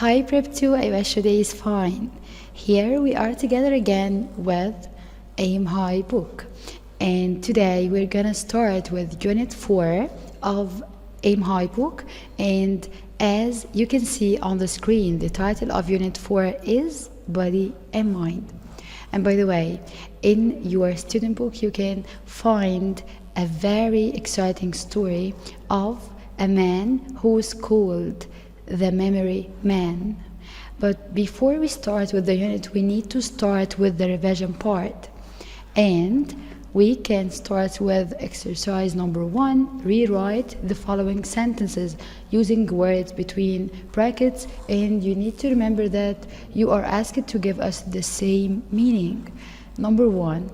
Hi Prep 2, I wish your day is fine. Here we are together again with Aim High book. And today we're gonna start with Unit 4 of Aim High book. And as you can see on the screen, the title of Unit 4 is Body and Mind. And by the way, in your student book you can find a very exciting story of a man who's called the Memory Man. But before we start with the unit, we need to start with the revision part. And we can start with exercise number 1. Rewrite the following sentences using words between brackets, and you need to remember that you are asked to give us the same meaning. Number 1.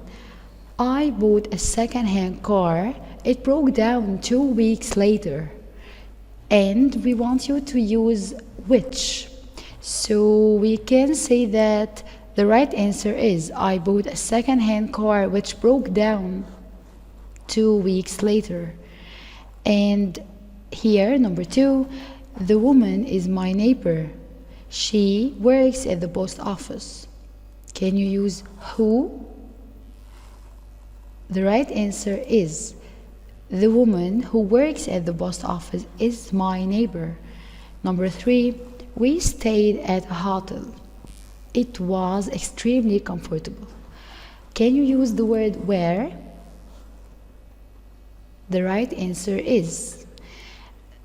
I bought a second-hand car. It broke down 2 weeks later. And we want you to use which. So we can say that the right answer is I bought a second-hand car which broke down 2 weeks later. And here, number 2, the woman is my neighbor. She works at the post office. Can you use who? The right answer is the woman who works at the post office is my neighbor. Number 3, we stayed at a hotel. It was extremely comfortable. Can you use the word where? The right answer is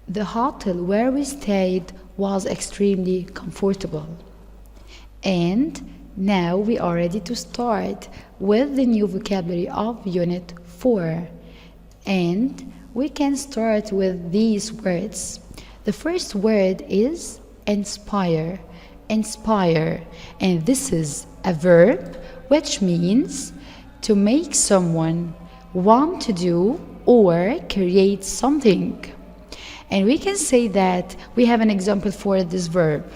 the hotel where we stayed was extremely comfortable. And now we are ready to start with the new vocabulary of Unit 4. And we can start with these words. The first word is inspire. Inspire. And this is a verb which means to make someone want to do or create something. And we can say that we have an example for this verb.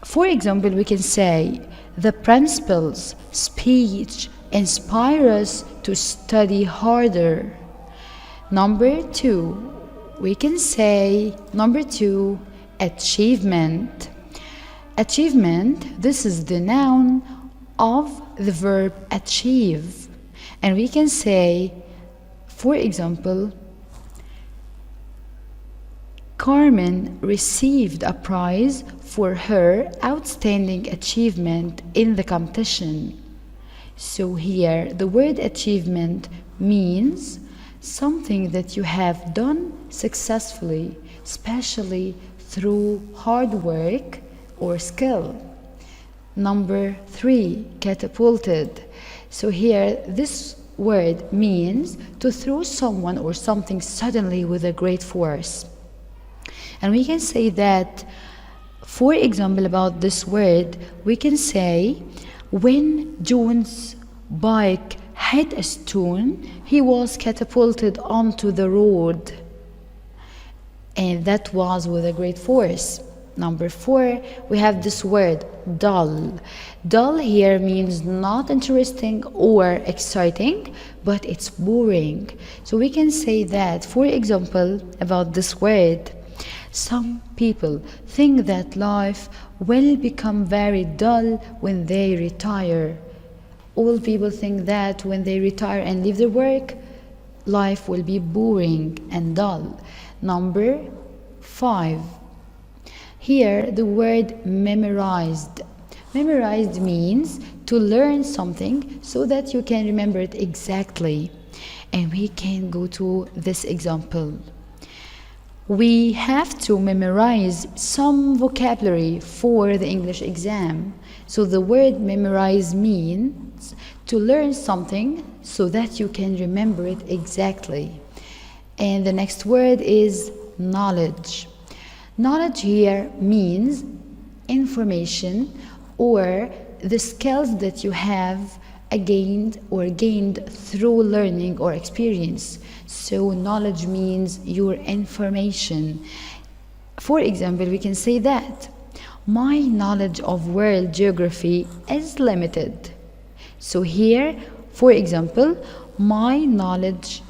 For example, we can say the principal's speech inspires us to study harder. Number 2, we can say number 2, achievement. Achievement, this is the noun of the verb achieve. And we can say, for example, Carmen received a prize for her outstanding achievement in the competition. So here, the word achievement means something that you have done successfully, especially through hard work or skill. Number 3, catapulted. So here, this word means to throw someone or something suddenly with a great force. And we can say that, for example, about this word, we can say, when John's bike hit a stone, he was catapulted onto the road. And that was with a great force. Number 4, we have this word, dull. Dull here means not interesting or exciting, but it's boring. So we can say that, for example, about this word, some people think that life will become very dull when they retire. All people think that when they retire and leave their work, life will be boring and dull. Number 5. Here, the word memorized. Memorized means to learn something so that you can remember it exactly. And we can go to this example. We have to memorize some vocabulary for the English exam. So the word memorize means to learn something so that you can remember it exactly. And the next word is knowledge. Knowledge here means information or the skills that you have gained through learning or experience. So knowledge means your information. For example, we can say that my knowledge of world geography is limited. So here, for example, my knowledge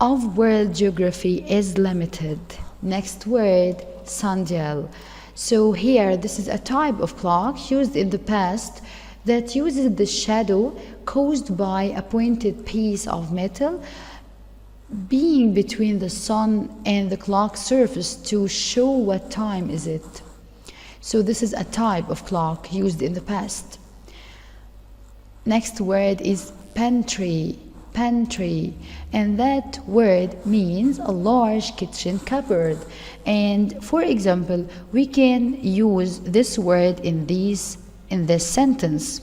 of world geography is limited. Next word, sandal. So here, this is a type of clock used in the past that uses the shadow caused by a pointed piece of metal being between the sun and the clock surface to show what time is it. So this is a type of clock used in the past. Next word is pantry. Pantry, and that word means a large kitchen cupboard. And for example, we can use this word in this sentence.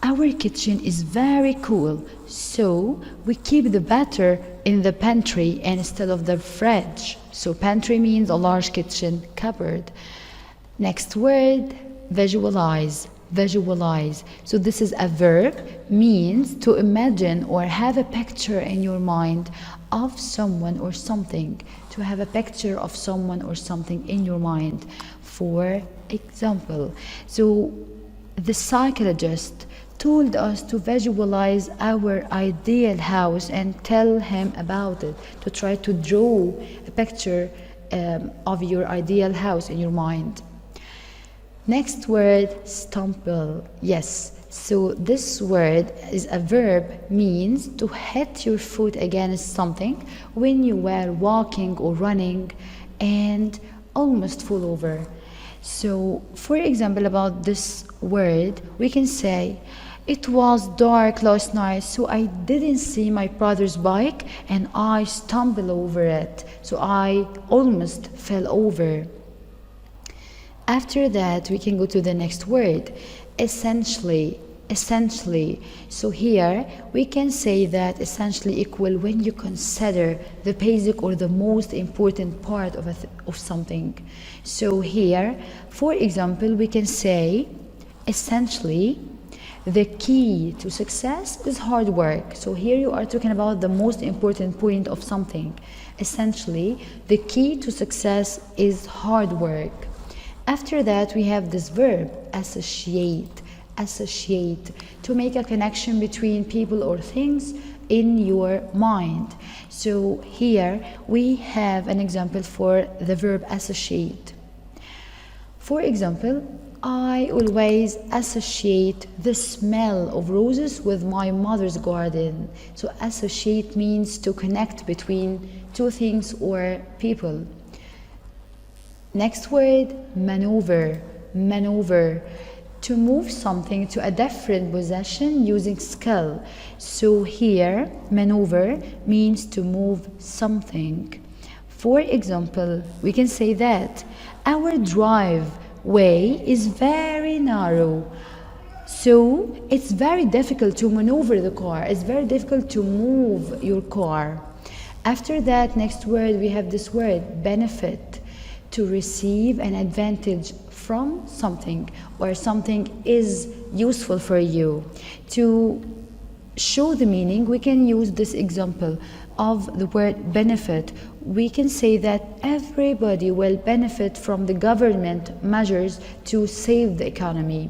Our kitchen is very cool, so we keep the batter in the pantry instead of the fridge. So pantry means a large kitchen cupboard. Next word, visualize. Visualize. So this is a verb, means to imagine or have a picture in your mind of someone or something. To have a picture of someone or something in your mind. For example, so the psychologist told us to visualize our ideal house and tell him about it, to try to draw a picture of your ideal house in your mind. Next word, stumble. Yes, so this word is a verb, means to hit your foot against something when you were walking or running and almost fall over. So for example, about this word, we can say, it was dark last night, so I didn't see my brother's bike and I stumbled over it. So I almost fell over. After that, we can go to the next word, essentially. Essentially. So here, we can say that essentially equal when you consider the basic or the most important part of something. So here, for example, we can say, essentially, the key to success is hard work. So here you are talking about the most important point of something. Essentially, the key to success is hard work. After that, we have this verb, associate. Associate, to make a connection between people or things in your mind. So here we have an example for the verb associate. For example, I always associate the smell of roses with my mother's garden. So associate means to connect between two things or people. Next word, maneuver. Maneuver, to move something to a different position using skill. So here, maneuver means to move something. For example, we can say that our driveway is very narrow. So it's very difficult to maneuver the car. It's very difficult to move your car. After that, next word, we have this word, benefit, to receive an advantage from something, or something is useful for you. To show the meaning, we can use this example of the word benefit. We can say that everybody will benefit from the government measures to save the economy,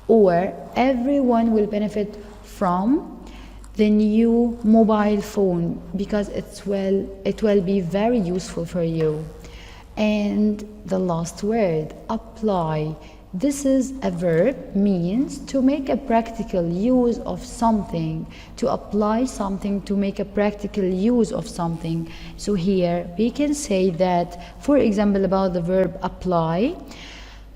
or everyone will benefit from the new mobile phone because it will be very useful for you. And the last word, apply. This is a verb, means to make a practical use of something, to apply something, to make a practical use of something. So here we can say that, for example, about the verb apply,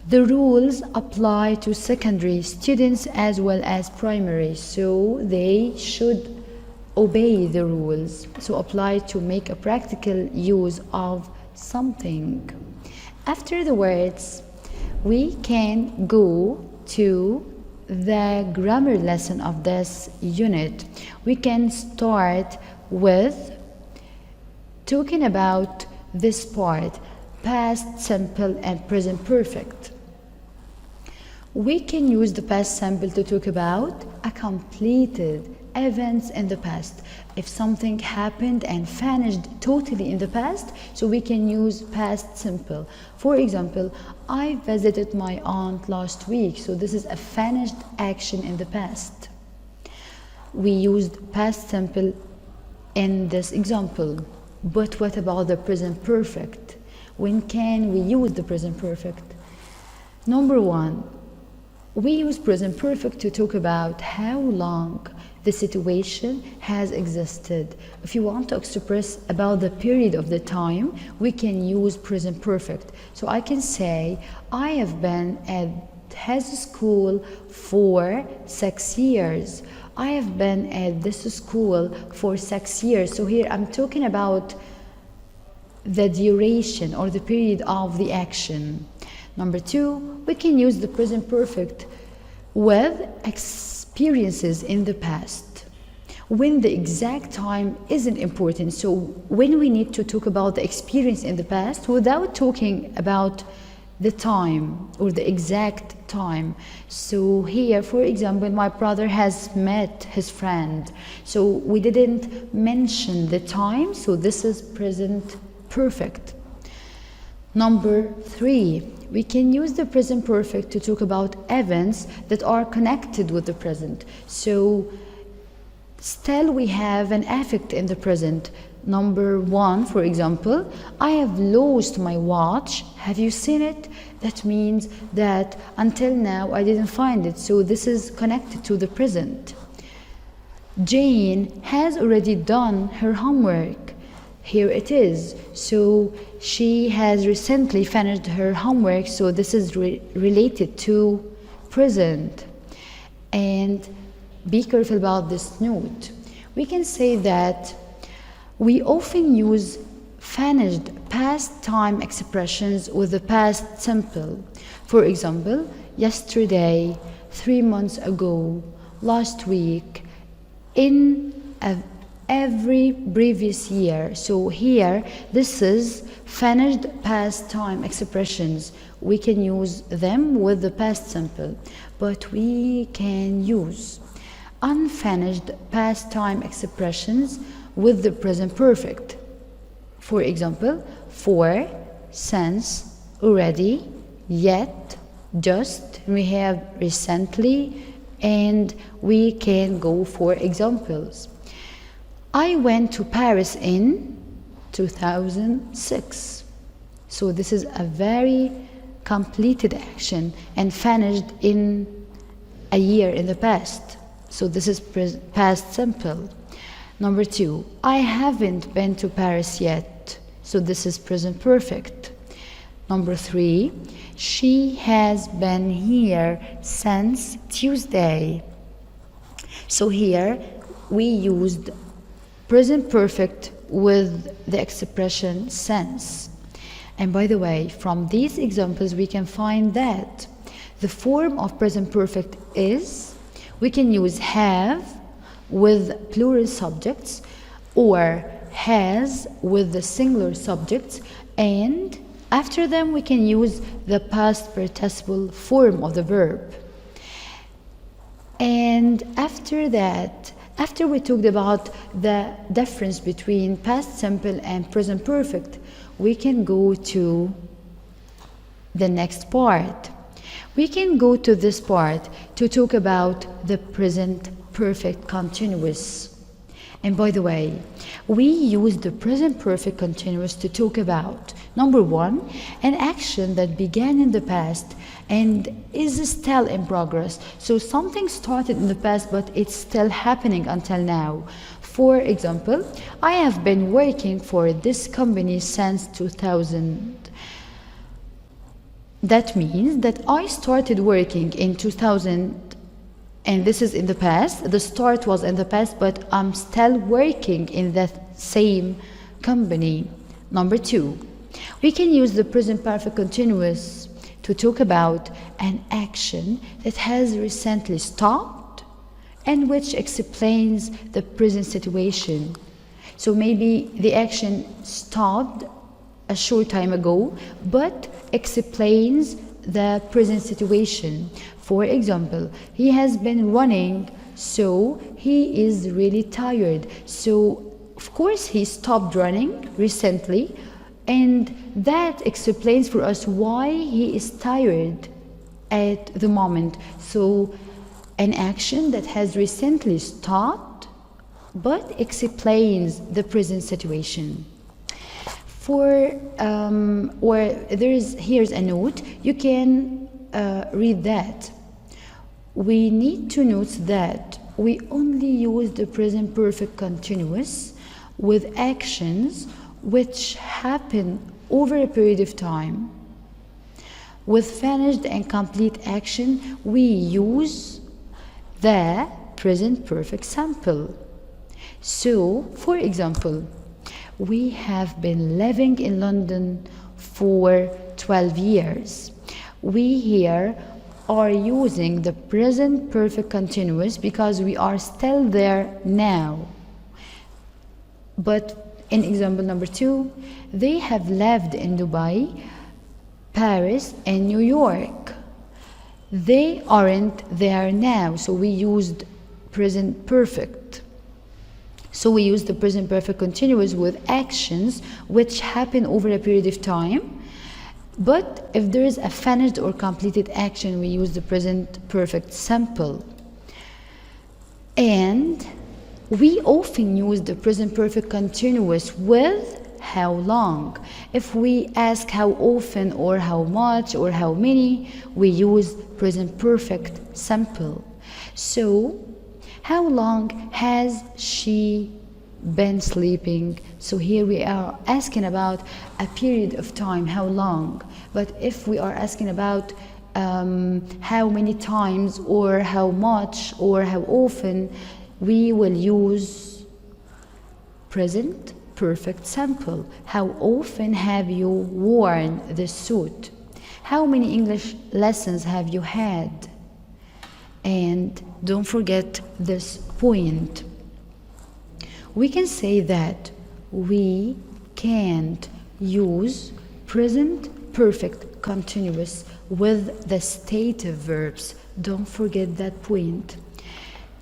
the rules apply to secondary students as well as primary, so they should obey the rules. So apply, to make a practical use of something. After the words, we can go to the grammar lesson of this unit. We can start with talking about this part, past simple and present perfect. We can use the past simple to talk about a completed events in the past. If something happened and vanished totally in the past, so we can use past simple. For example, I visited my aunt last week, so this is a vanished action in the past. We used past simple in this example. But what about the present perfect? When can we use the present perfect? Number one, we use present perfect to talk about how long the situation has existed. If you want to express about the period of the time, we can use present perfect. So I can say, I have been at his school for 6 years. I have been at this school for 6 years. So here I'm talking about the duration or the period of the action. Number two, we can use the present perfect with experiences in the past when the exact time isn't important. So when we need to talk about the experience in the past without talking about the time or the exact time. So here, for example, my brother has met his friend. So we didn't mention the time, so this is present perfect. Number three, we can use the present perfect to talk about events that are connected with the present. So still we have an affect in the present. Number one, for example, I have lost my watch. Have you seen it? That means that until now I didn't find it. So this is connected to the present. Jane has already done her homework. Here it is. So she has recently finished her homework. So this is related to present. And be careful about this note. We can say that we often use finished past time expressions with the past simple. For example, yesterday, 3 months ago, last week, in every previous year. So here, this is finished past time expressions. We can use them with the past simple, but we can use unfinished past time expressions with the present perfect. For example, for, since, already, yet, just, we have recently, and we can go for examples. I went to Paris in 2006. So this is a very completed action and finished in a year in the past. So this is past simple. Number two, I haven't been to Paris yet. So this is present perfect. Number three, she has been here since Tuesday. So here we used present perfect with the expression since. And by the way, from these examples we can find that the form of present perfect is, we can use have with plural subjects or has with the singular subjects, and after them we can use the past participle form of the verb. And after that, after we talked about the difference between past simple and present perfect, we can go to the next part. We can go to this part to talk about the present perfect continuous. And by the way, we use the present perfect continuous to talk about, number one, an action that began in the past and is still in progress. So something started in the past, but it's still happening until now. For example, I have been working for this company since 2000. That means that I started working in 2000, and this is in the past. The start was in the past, but I'm still working in that same company. Number two, we can use the present perfect continuous to talk about an action that has recently stopped and which explains the present situation. So maybe the action stopped a short time ago, but explains the present situation. For example, he has been running, so he is really tired. So of course he stopped running recently, and that explains for us why he is tired at the moment. So an action that has recently stopped but explains the present situation. or here's a note, you can read that. We need to note that we only use the present perfect continuous with actions which happen over a period of time. With finished and complete action, we use the present perfect simple. So, for example, we have been living in London for 12 years. We here are using the present perfect continuous because we are still there now. But in example number 2, they have lived in Dubai, Paris, and New York. They aren't there now, so we used present perfect. So we use the present perfect continuous with actions which happen over a period of time. But if there is a finished or completed action, we use the present perfect simple. And we often use the present perfect continuous with how long. If we ask how often or how much or how many, we use present perfect simple. So, how long has she been sleeping? So here we are asking about a period of time, how long. But if we are asking about how many times or how much or how often, we will use present perfect simple. How often have you worn this suit? How many English lessons have you had? And don't forget this point. We can say that we can't use present perfect continuous with the stative verbs. Don't forget that point.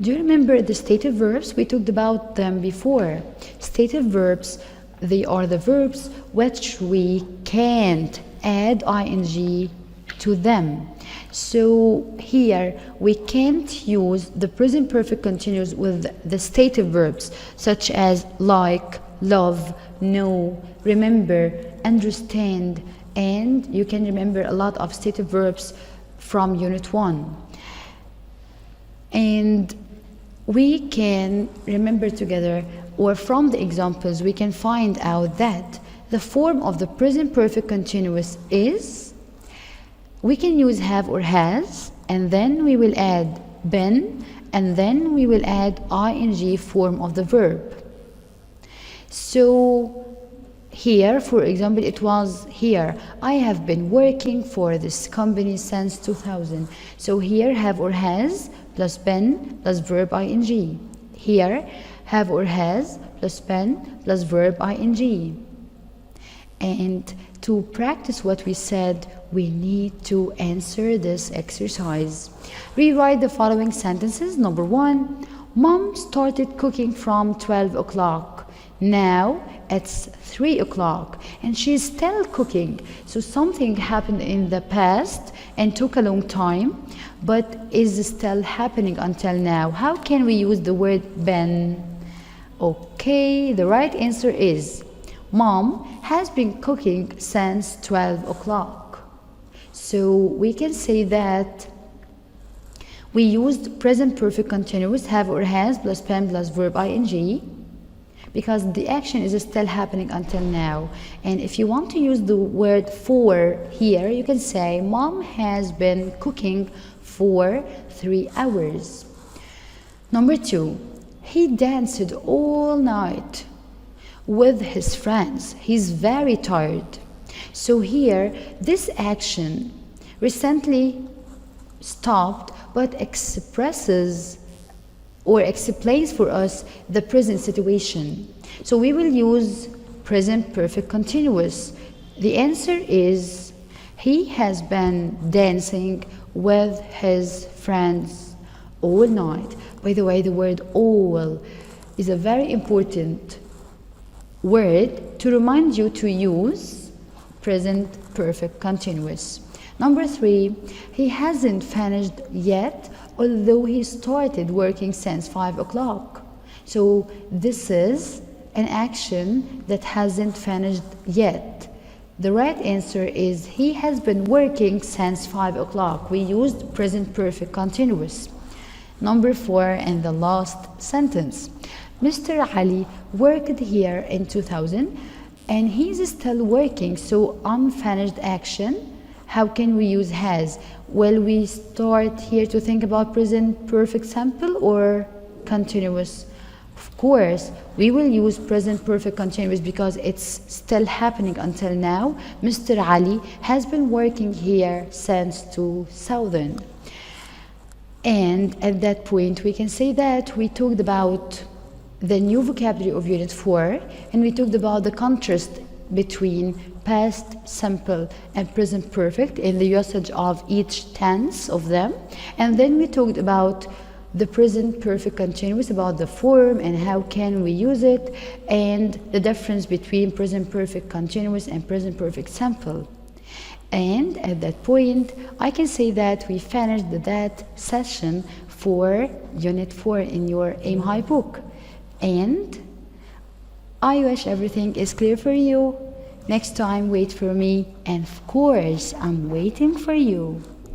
Do you remember the stative verbs? We talked about them before. Stative verbs, they are the verbs which we can't add ing to them. So here we can't use the present perfect continuous with the stative verbs such as like, love, know, remember, understand, and you can remember a lot of stative verbs from Unit 1. And we can remember together, or from the examples, we can find out that the form of the present perfect continuous is, we can use have or has, and then we will add been, and then we will add ing form of the verb. So here, for example, it was here, I have been working for this company since 2000. So here, have or has plus been plus verb ing. Here, have or has plus been plus verb ing. And to practice what we said, we need to answer this exercise. Rewrite the following sentences. Number 1, Mom started cooking from 12 o'clock. Now it's 3 o'clock and she's still cooking. So something happened in the past and took a long time, but is still happening until now. How can we use the word been? Okay, the right answer is Mom has been cooking since 12 o'clock. So we can say that we used present perfect continuous have or has plus been plus verb ing because the action is still happening until now. And if you want to use the word for here, you can say Mom has been cooking for 3 hours. Number 2, he danced all night with his friends. He's very tired. So here, this action recently stopped but expresses or explains for us the present situation. So we will use present perfect continuous. The answer is he has been dancing with his friends all night. By the way, the word all is a very important word to remind you to use present perfect continuous. Number 3, he hasn't finished yet, although he started working since 5 o'clock. So this is an action that hasn't finished yet? The right answer is he has been working since 5 o'clock. We used present perfect continuous. Number 4 and the last sentence. Mr. Ali worked here in 2000 and he's still working, so unfinished action. How can we use has? Will we start here to think about present perfect simple or continuous? Of course, we will use present perfect continuous because it's still happening until now. Mr. Ali has been working here since 2000. And at that point, we can say that we talked about the new vocabulary of Unit 4, and we talked about the contrast between past simple and present perfect in the usage of each tense of them. And then we talked about the present perfect continuous, about the form and how can we use it, and the difference between present perfect continuous and present perfect simple. And at that point, I can say that we finished that session for Unit 4 in your Aim High book. And I wish everything is clear for you. Next time, wait for me, and of course, I'm waiting for you.